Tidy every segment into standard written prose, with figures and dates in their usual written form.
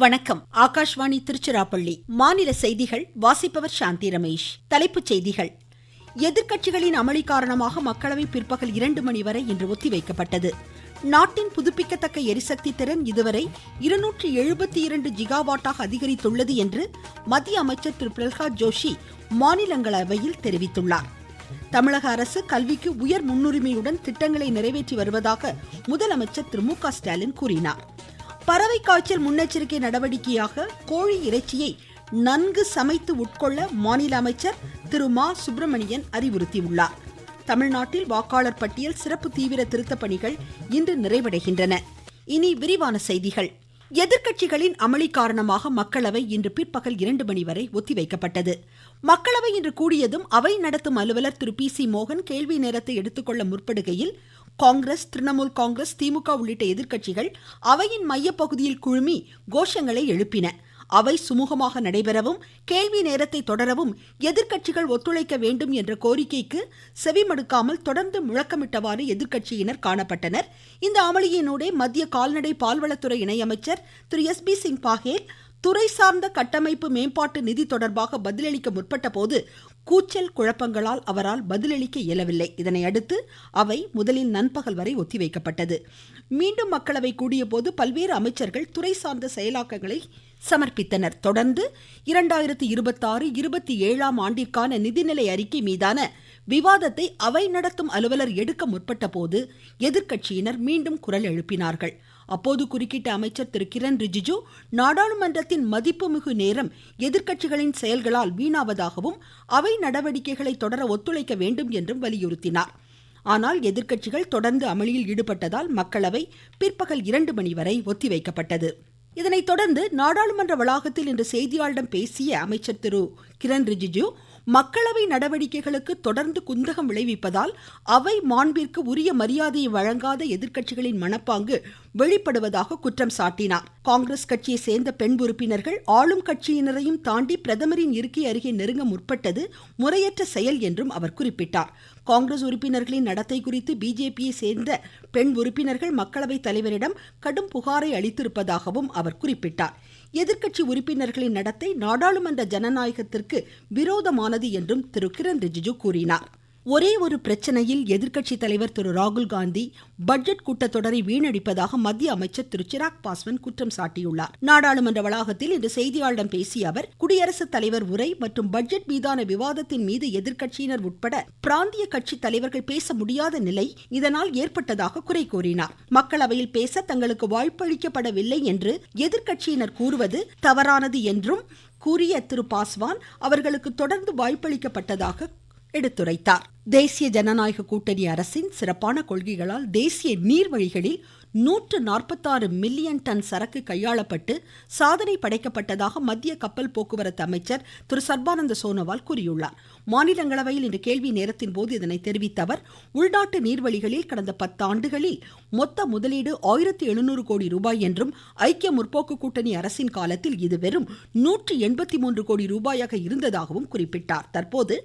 வணக்கம். ஆகாஷ்வாணி திருச்சிராப்பள்ளி. மாநில செய்திகள் வாசிப்பவர் சாந்தி ரமேஷ். தலைப்புச் செய்திகள். எதிர்க்கட்சிகளின் அமளி காரணமாக மக்களவை பிற்பகல் 2 மணி வரை இன்று ஒத்திவைக்கப்பட்டது. நாட்டின் புதுப்பிக்கத்தக்க எரிசக்தி திறன் இதுவரை 272 ஜிகாவாட்டாக அதிகரித்துள்ளது என்று மத்திய அமைச்சர் திரு பிரல்ஹாத் ஜோஷி மாநிலங்களவையில் தெரிவித்துள்ளார். தமிழக அரசு கல்விக்கு உயர் முன்னுரிமையுடன் திட்டங்களை நிறைவேற்றி வருவதாக முதலமைச்சர் திரு மு க ஸ்டாலின் கூறினார். பறவை காய்ச்சல் முன்னெச்சரிக்கை நடவடிக்கையாக கோழி இறைச்சியை நன்கு சமைத்து உட்கொள்ள மாநில அமைச்சர் திரு மா சுப்பிரமணியன் அறிவுறுத்தியுள்ளார். தமிழ்நாட்டில் வாக்காளர் பட்டியல் சிறப்பு தீவிர திருத்த பணிகள் இன்று நிறைவடைகின்றன. இனி விரிவான செய்திகள். எதிர்க்கட்சிகளின் அமளி காரணமாக மக்களவை இன்று பிற்பகல் 2 மணி வரை ஒத்திவைக்கப்பட்டது. மக்களவை இன்று கூடியதும் அவை நடத்தும் அலுவலர் திரு PC மோகன் கேள்வி நேரத்தை எடுத்துக்கொள்ள முற்படுகையில் காங்கிரஸ், திரிணாமுல் காங்கிரஸ், திமுக உள்ளிட்ட எதிர்க்கட்சிகள் அவையின் மையப்பகுதியில் குழுமி கோஷங்களை எழுப்பின. அவை சுமூகமாக நடைபெறவும் கேள்வி நேரத்தை தொடரவும் எதிர்க்கட்சிகள் ஒத்துழைக்க வேண்டும் என்ற கோரிக்கைக்கு செவிமடுக்காமல் தொடர்ந்து முழக்கமிட்டவாறு எதிர்க்கட்சியினர் காணப்பட்டனர். இந்த அமளியினூடே மத்திய கால்நடை பால்வளத்துறை இணையமைச்சர் திரு SB சிங் பாஹேல் துறை சார்ந்த கட்டமைப்பு மேம்பாட்டு நிதி தொடர்பாக பதிலளிக்க முற்பட்ட போது கூச்சல் குழப்பங்களால் அவரால் பதிலளிக்க இயலவில்லை. இதனையடுத்து அவை முதலில் நண்பகல் வரை ஒத்திவைக்கப்பட்டது. மீண்டும் மக்களவை கூடிய போது பல்வேறு அமைச்சர்கள் துறை சார்ந்த செயலாக்கங்களை சமர்ப்பித்தனர். தொடர்ந்து 2026-27 ஆண்டிற்கான நிதிநிலை அறிக்கை மீதான விவாதத்தை அவை நடத்தும் அலுவலர் எடுக்க முற்பட்ட போது எதிர்க்கட்சியினர் மீண்டும் குரல் எழுப்பினார்கள். அப்போது குறுக்கிட்ட அமைச்சர் திரு கிரண் ரிஜிஜு நாடாளுமன்றத்தின் மதிப்புமிகு நேரம் எதிர்க்கட்சிகளின் செயல்களால் வீணாவதாகவும் அவை நடவடிக்கைகளை தொடர ஒத்துழைக்க வேண்டும் என்றும் வலியுறுத்தினார். ஆனால் எதிர்க்கட்சிகள் தொடர்ந்து அமளியில் ஈடுபட்டதால் மக்களவை பிற்பகல் 2 மணி வரை ஒத்திவைக்கப்பட்டது. இதனைத் தொடர்ந்து நாடாளுமன்ற வளாகத்தில் இன்று செய்தியாளர்களிடம் பேசிய அமைச்சர் திரு கிரண் ரிஜிஜு மக்களவை நடவடிக்கைகளுக்கு தொடர்ந்து குந்தகம் விளைவிப்பதால் அவை மாண்பிற்கு உரிய மரியாதையை வழங்காத எதிர்க்கட்சிகளின் மனப்பாங்கு வெளிப்படுவதாக குற்றம் சாட்டினார். காங்கிரஸ் கட்சியை சேர்ந்த பெண் உறுப்பினர்கள் ஆளும் கட்சியினரையும் தாண்டி பிரதமரின் இருக்கை அருகே நெருங்க முற்பட்டது முறையற்ற செயல் என்றும் அவர் குறிப்பிட்டார். காங்கிரஸ் உறுப்பினர்களின் நடத்தை குறித்து பிஜேபியை சேர்ந்த பெண் உறுப்பினர்கள் மக்களவைத் தலைவரிடம் கடும் புகாரை அளித்திருப்பதாகவும் அவர் குறிப்பிட்டார். எதிர்க்கட்சி உறுப்பினர்களின் நடத்தை நாடாளுமன்ற ஜனநாயகத்திற்கு விரோதமானது என்றும் திரு கிரண் ரிஜிஜு கூறினார். ஒரே ஒரு பிரச்சனையில் எதிர்க்கட்சி தலைவர் திரு ராகுல் காந்தி பட்ஜெட் கூட்டத்தொடரை வீணடிப்பதாக மத்திய அமைச்சர் திரு சிராக் பாஸ்வான் குற்றம் சாட்டியுள்ளார். நாடாளுமன்ற வளாகத்தில் இன்று செய்தியாளர்களிடம் பேசிய அவர் குடியரசுத் தலைவர் உரை மற்றும் பட்ஜெட் மீதான விவாதத்தின் மீது எதிர்க்கட்சியினர் உட்பட பிராந்திய கட்சி தலைவர்கள் பேச முடியாத நிலை இதனால் ஏற்பட்டதாக குறை கூறினார். மக்களவையில் பேச தங்களுக்கு வாய்ப்பளிக்கப்படவில்லை என்று எதிர்க்கட்சியினர் கூறுவது தவறானது என்றும் கூறிய திரு பாஸ்வான் அவர்களுக்கு தொடர்ந்து வாய்ப்பளிக்கப்பட்டதாக எடுத்துரைத்தார். தேசிய ஜனநாயக கூட்டணி அரசின் சிறப்பான கொள்கைகளால் தேசிய நீர்வழிகளில் 146 மில்லியன் டன் சரக்கு கையாளப்பட்டு சாதனை படைக்கப்பட்டதாக மத்திய கப்பல் போக்குவரத்து அமைச்சர் திரு சர்பானந்த சோனோவால் கூறியுள்ளார். மாநிலங்களவையில் இன்று கேள்வி நேரத்தின் போது இதனை தெரிவித்த அவர் உள்நாட்டு நீர்வழிகளில் கடந்த 10 ஆண்டுகளில் மொத்த முதலீடு 1700 கோடி ரூபாய் என்றும் ஐக்கிய முற்போக்கு கூட்டணி அரசின் காலத்தில் இது வெறும் 183 கோடி ரூபாயாக இருந்ததாகவும் குறிப்பிட்டார். தற்போது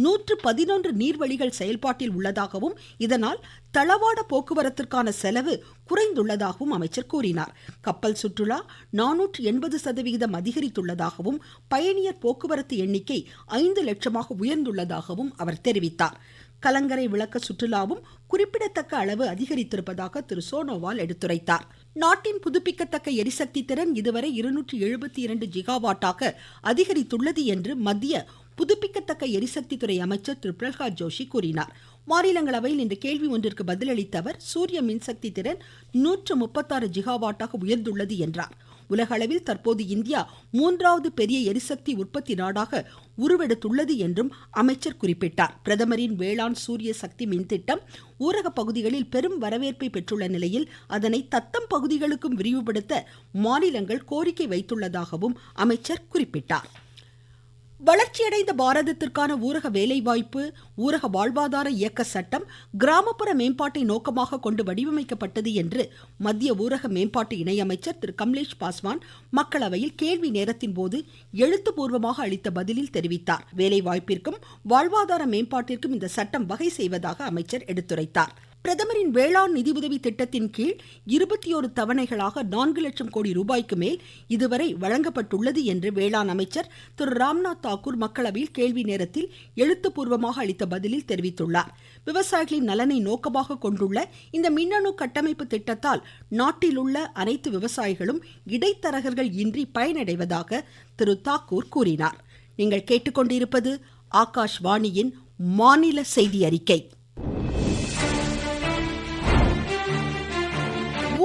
111 நீர்வழிகள் செயல்பாட்டில் உள்ளதாகவும் இதனால் தளவாட போக்குவரத்திற்கான செலவு குறைந்துள்ளதாகவும் அமைச்சர் கூறினார். கப்பல் சுற்றுலா 480% அதிகரித்துள்ளதாகவும் பயணியர் போக்குவரத்து எண்ணிக்கை 5 லட்சமாக உயர்ந்துள்ளதாகவும் அவர் தெரிவித்தார். கலங்கரை விளக்க சுற்றுலாவும் குறிப்பிடத்தக்க அளவு அதிகரித்திருப்பதாக திரு சோனோவால் எடுத்துரைத்தார். நாட்டின் புதுப்பிக்கத்தக்க எரிசக்தி திறன் இதுவரை 272 ஜிகாவாட்டாக அதிகரித்துள்ளது என்று மத்திய புதுப்பிக்கத்தக்க எரிசக்தி துறை அமைச்சர் திரு பிரல்ஹாத் ஜோஷி கூறினார். மாநிலங்களவையில் இன்று கேள்வி ஒன்றிற்கு பதிலளித்த அவர் சூரிய மின்சக்தி திறன் 136 ஜிகாவாட்டாக உயர்ந்துள்ளது என்றார். உலக அளவில் தற்போது இந்தியா 3வது பெரிய எரிசக்தி உற்பத்தி நாடாக உருவெடுத்துள்ளது என்றும் அமைச்சர் குறிப்பிட்டார். பிரதமரின் வேளாண் சூரிய சக்தி மின் திட்டம் ஊரக பகுதிகளில் பெரும் வரவேற்பை பெற்றுள்ள நிலையில் அதனை தத்தம் பகுதிகளுக்கும் விரிவுபடுத்த மாநிலங்கள் கோரிக்கை வைத்துள்ளதாகவும் அமைச்சர் குறிப்பிட்டார். வளர்ச்சியடைந்த பாரதத்திற்கான ஊரக வேலைவாய்ப்பு ஊரக வாழ்வாதார இயக்க சட்டம் கிராமப்புற மேம்பாட்டை நோக்கமாக கொண்டு வடிவமைக்கப்பட்டது என்று மத்திய ஊரக மேம்பாட்டு இணையமைச்சர் திரு கமலேஷ் பாஸ்வான் மக்களவையில் கேள்வி நேரத்தின் போது எழுத்துப்பூர்வமாக அளித்த பதிலில் தெரிவித்தார். வேலைவாய்ப்பிற்கும் வாழ்வாதார மேம்பாட்டிற்கும் இந்த சட்டம் வகை செய்வதாக அமைச்சர் எடுத்துரைத்தார். பிரதமரின் வேளாண் நிதியுதவி திட்டத்தின் கீழ் 21 தவணைகளாக 4 லட்சம் கோடி ரூபாய்க்கு மேல் இதுவரை வழங்கப்பட்டுள்ளது என்று வேளாண் அமைச்சர் திரு ராம்நாத் தாக்கூர் மக்களவையில் கேள்வி நேரத்தில் எழுத்துப்பூர்வமாக அளித்த பதிலில் தெரிவித்துள்ளார். விவசாயிகளின் நலனை நோக்கமாக கொண்டுள்ள இந்த மின்னணு கட்டமைப்பு திட்டத்தால் நாட்டில் உள்ள அனைத்து விவசாயிகளும் இடைத்தரகர்கள் இன்றி பயனடைவதாக திரு தாக்கூர் கூறினார். நீங்கள் கேட்டுக்கொண்டிருப்பது ஆகாஷ்வாணியின் மாநில செய்தி அறிக்கை.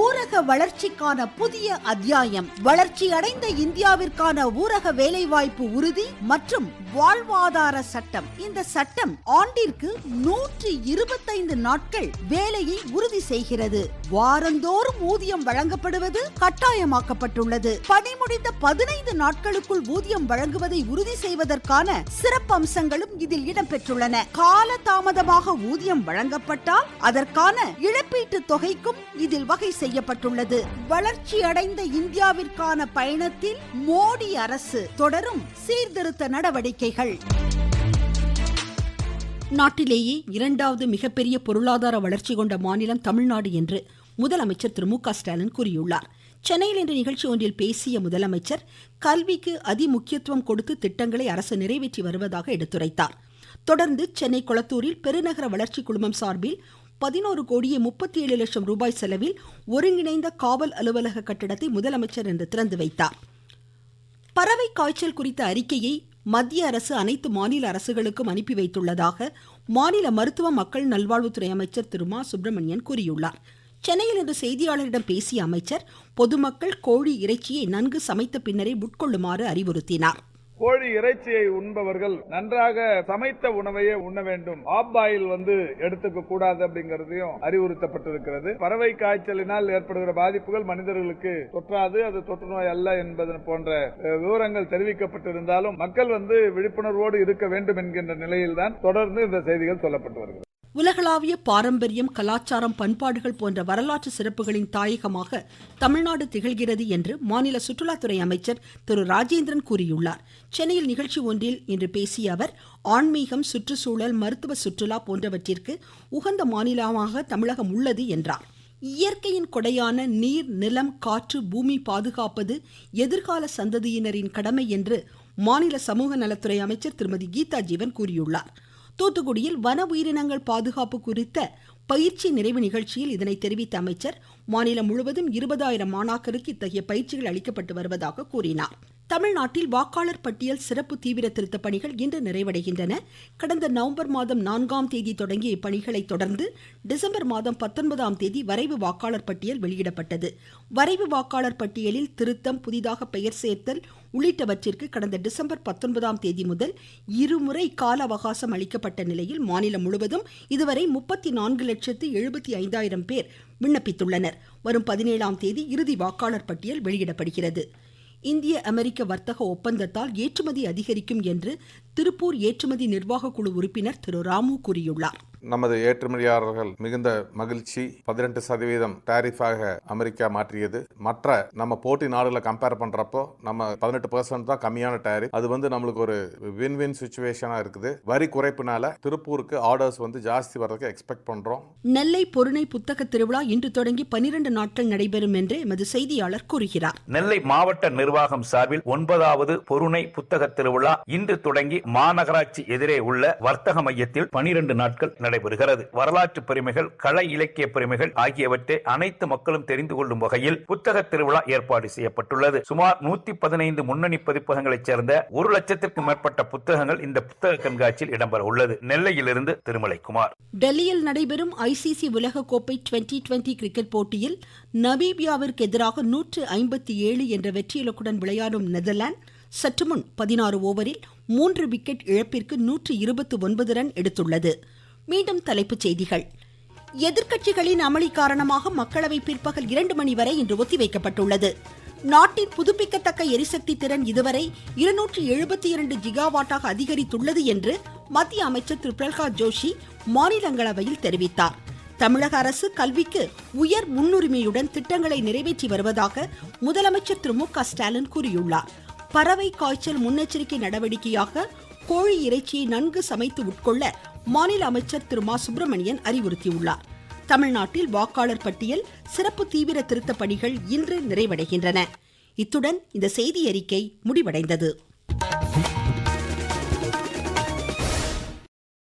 ஊரக வளர்ச்சிக்கான புதிய அத்தியாயம். வளர்ச்சி அடைந்த இந்தியாவிற்கான ஊரக வேலைவாய்ப்பு உறுதி மற்றும் வாழ்வாதார சட்டம். இந்த சட்டம் ஆண்டிற்கு 125 நாட்கள் வேலையை உறுதி செய்கிறது. வாரந்தோறும் ஊதியம் வழங்கப்படுவது கட்டாயமாக்கப்பட்டுள்ளது. பணி முடிந்த 15 நாட்களுக்குள் ஊதியம் வழங்குவதை உறுதி செய்வதற்கான சிறப்பு அம்சங்களும் இதில் இடம்பெற்றுள்ளன. கால தாமதமாக ஊதியம் வழங்கப்பட்டால் அதற்கான இழப்பீட்டு தொகைக்கும் இதில் வகை செய்யப்பட்டுள்ளது. வளர்ச்சி அடைந்த இந்தியாவிற்கான பயணத்தில் மோடி அரசு தொடரும் சீர்திருத்த நடவடிக்கைகள். நாட்டிலேயே இரண்டாவது மிகப்பெரிய பொருளாதார வளர்ச்சி கொண்ட மாநிலம் தமிழ்நாடு என்று முதலமைச்சர் திரு மு க ஸ்டாலின் கூறியுள்ளார். சென்னையில் இன்று நிகழ்ச்சி ஒன்றில் பேசிய முதலமைச்சர் கல்விக்கு அதிமுக்கியத்துவம் கொடுத்து திட்டங்களை அரசு நிறைவேற்றி வருவதாக எடுத்துரைத்தார். தொடர்ந்து சென்னை கொளத்தூரில் பெருநகர வளர்ச்சி குழுமம் சார்பில் 11 கோடியே 37 லட்சம் ரூபாய் செலவில் ஒருங்கிணைந்த காவல் அலுவலக கட்டடத்தை முதலமைச்சர் இன்று திறந்து வைத்தார். பறவை காய்ச்சல் குறித்த அறிக்கையை மத்திய அரசு அனைத்து மாநில அரசுகளுக்கும் அனுப்பி வைத்துள்ளதாக மாநில மருத்துவ மக்கள் நல்வாழ்வுத்துறை அமைச்சர் திரு மா சுப்பிரமணியன் கூறியுள்ளார். சென்னையில் இன்று செய்தியாளரிடம் பேசிய அமைச்சர் பொதுமக்கள் கோழி இறைச்சியை நன்கு சமைத்த பின்னரே உட்கொள்ளுமாறு அறிவுறுத்தினார். கோழி இறைச்சியை உண்பவர்கள் நன்றாக சமைத்த உணவையே உண்ண வேண்டும். ஆப் ஆயில் எடுத்துக்க கூடாது அப்படிங்கறதையும் அறிவுறுத்தப்பட்டிருக்கிறது. பறவை காய்ச்சலினால் ஏற்படுகிற பாதிப்புகள் மனிதர்களுக்கு தொற்றாது, அது தொற்று நோய் அல்ல என்பது போன்ற விவரங்கள் தெரிவிக்கப்பட்டிருந்தாலும் மக்கள் விழிப்புணர்வோடு இருக்க வேண்டும் என்கின்ற நிலையில்தான் தொடர்ந்து இந்த செய்திகள் சொல்லப்பட்டு வருகிறது. உலகளாவிய பாரம்பரியம், கலாச்சாரம், பண்பாடுகள் போன்ற வரலாற்று சிறப்புகளின் தாயகமாக தமிழ்நாடு திகழ்கிறது என்று மாநில சுற்றுலாத்துறை அமைச்சர் திரு ராஜேந்திரன் கூறியுள்ளார். சென்னையில் நிகழ்ச்சி ஒன்றில் இன்று பேசிய அவர் ஆன்மீகம், சுற்றுச்சூழல், மருத்துவ சுற்றுலா போன்றவற்றிற்கு உகந்த மாநிலமாக தமிழகம் உள்ளது என்றார். இயற்கையின் கொடையான நீர், நிலம், காற்று, பூமி பாதுகாப்பது எதிர்கால சந்ததியினரின் கடமை என்று மாநில சமூக நலத்துறை அமைச்சர் திருமதி கீதா ஜீவன் கூறியுள்ளார். தூத்துக்குடியில் வன உயிரினங்கள் பாதுகாப்பு குறித்த பயிற்சி நிறைவு நிகழ்ச்சியில் இதனை தெரிவித்த அமைச்சர் மாநிலம் முழுவதும் 20,000 மாணாக்கருக்கு இத்தகைய பயிற்சிகள் அளிக்கப்பட்டு வருவதாக கூறினார். தமிழ்நாட்டில் வாக்காளர் பட்டியல் சிறப்பு தீவிர திருத்த பணிகள் இன்று நிறைவடைகின்றன. கடந்த நவம்பர் மாதம் 4ஆம் தேதி தொடங்கிய இப்பணிகளை தொடர்ந்து டிசம்பர் மாதம் 19ஆம் தேதி வரைவு வாக்காளர் பட்டியல் வெளியிடப்பட்டது. வரைவு வாக்காளர் பட்டியலில் திருத்தம், புதிதாக பெயர் சேர்த்தல் உள்ளிட்டவற்றிற்கு கடந்த டிசம்பர் 19ஆம் தேதி முதல் இருமுறை கால அவகாசம் அளிக்கப்பட்ட நிலையில் மாநிலம் முழுவதும் இதுவரை 34,75,000 பேர் விண்ணப்பித்துள்ளனர். வரும் 17ஆம் தேதி இறுதி வாக்காளர் பட்டியல் வெளியிடப்படுகிறது. இந்திய அமெரிக்க வர்த்தக ஒப்பந்தத்தால் ஏற்றுமதி அதிகரிக்கும் என்று திருப்பூர் ஏற்றுமதி நிர்வாக குழு உறுப்பினர் திரு ராமு கூறியுள்ளார். நமது ஏற்றுமதியாளர்கள் மிகுந்த மகிழ்ச்சி. 18% டாரிஃபாக அமெரிக்கா மாற்றியது. மற்ற நம்ம போட்டி நாடுகளை கம்பேர் பண்றப்போ நம்ம 18% தான் கம்மியான டாரிஃப். அது நம்மளுக்கு ஒரு வின் வின் சிச்சுவேஷனா இருக்குது. வரி குறைப்புனால திருப்பூருக்கு ஆர்டர்ஸ் ஜாஸ்தி வரதுக்கு எக்ஸ்பெக்ட் பண்றோம். நெல்லை பொருணை புத்தக திருவிழா இன்று தொடங்கி 12 நாட்கள் நடைபெறும் என்று எமது செய்தியாளர் கூறுகிறார். நெல்லை மாவட்ட நிர்வாகம் சார்பில் 9வது பொருணை புத்தக திருவிழா இன்று தொடங்கி மாநகராட்சி எதிரே உள்ள வர்த்தக மையத்தில் 12 நாட்கள் நடைபெறுகிறது. வரலாற்று பெருமைகள், கலை இலக்கிய பெருமைகள் ஆகியவற்றை அனைத்து மக்களும் தெரிந்து கொள்ளும் வகையில் புத்தக திருவிழா ஏற்பாடு செய்யப்பட்டுள்ளது. சுமார் 115 முன்னணி பதிப்பகங்களைச் சேர்ந்த 1 லட்சத்திற்கும் மேற்பட்ட புத்தகங்கள் இந்த புத்தக கண்காட்சியில் இடம்பெற உள்ளது. நெல்லையிலிருந்து திருமலைக்குமார். டெல்லியில் நடைபெறும் ICC உலகக்கோப்பை 2020 கிரிக்கெட் போட்டியில் நமீபியாவிற்கு எதிராக 157 என்ற வெற்றி இலக்குடன் விளையாடும் நெதர்லாந்து சற்றுமுன் 16 ஓவரில் 3 விக்கெட் இழப்பிற்கு 129 ரன் எடுத்துள்ளது. மீண்டும் தலைப்புச் செய்திகள். எதிர்க்கட்சிகளின் அமளி காரணமாக மக்களவை பிற்பகல் 2 மணி வரை இன்று ஒத்திவைக்கப்பட்டுள்ளது. நாட்டின் புதுப்பிக்கத்தக்க எரிசக்தி திறன் இதுவரை 272 ஜிகாவாட்டாக அதிகரித்துள்ளது என்று மத்திய அமைச்சர் திரு பிரகலாத் ஜோஷி மாநிலங்களவையில் தெரிவித்தார். தமிழக அரசு கல்விக்கு உயர் முன்னுரிமையுடன் திட்டங்களை நிறைவேற்றி வருவதாக முதலமைச்சர் திரு மு க ஸ்டாலின் கூறியுள்ளார். பறவை காய்ச்சல் முன்னெச்சரிக்கை நடவடிக்கையாக கோழி இறைச்சியை நன்கு சமைத்து உட்கொள்ள மாநில அமைச்சர் திரு மா சுப்பிரமணியன் அறிவுறுத்தியுள்ளார். தமிழ்நாட்டில் வாக்காளர் பட்டியல் சிறப்பு தீவிர திருத்த பணிகள் இன்று நிறைவடைகின்றன. இத்துடன் இந்த செய்தி அறிக்கை முடிவடைந்தது.